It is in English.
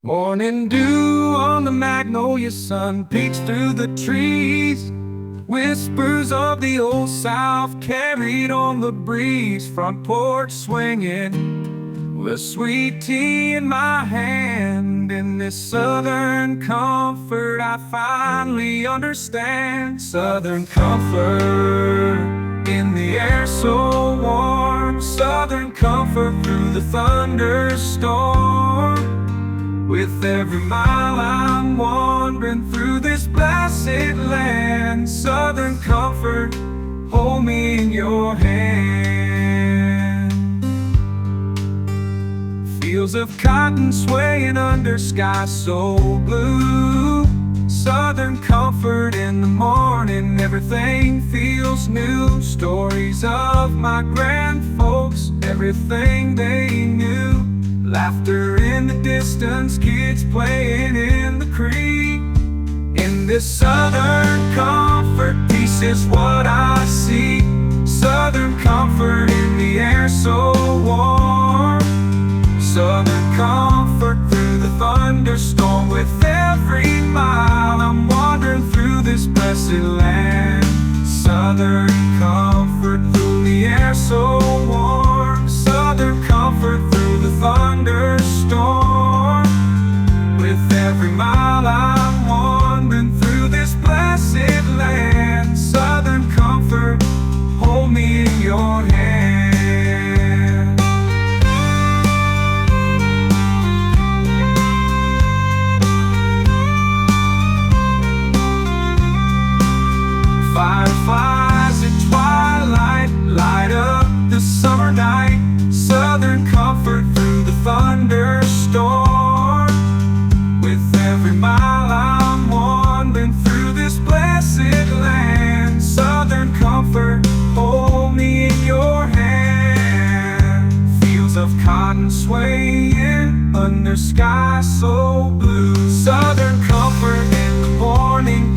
Morning dew on the magnolia, sun peeks through the trees. Whispers of the old South carried on the breeze. Front porch swinging with sweet tea in my hand. In this southern comfort I finally understand. Southern comfort in the air so warm. Southern comfort through the thunderstorm. With every mile I'm wandering through this blessed land. Southern comfort, hold me in your hand. Fields of cotton swaying under sky so blue. Southern comfort in the morning, everything feels new. Stories of my grand folks, everything they knew. Laughter in the distance, kids playing in the creek. In this southern comfort, peace is what I see. Southern comfort in the air so warm. Southern comfort through the thunderstorm. With every mile I'm wandering through this blessed land. Southern comfort through the air so warm. Southern comfort through the thunderstorm. With every mile I'm wandering through this blessed land. Southern comfort, hold me in your hand. Fireflies at twilight light up the summer night. Southern comfort through the thunderstorm. With every mile I'm wandering through this blessed land. Southern comfort, hold me in your hand. Fields of cotton swaying under sky so blue. Southern comfort in the morning.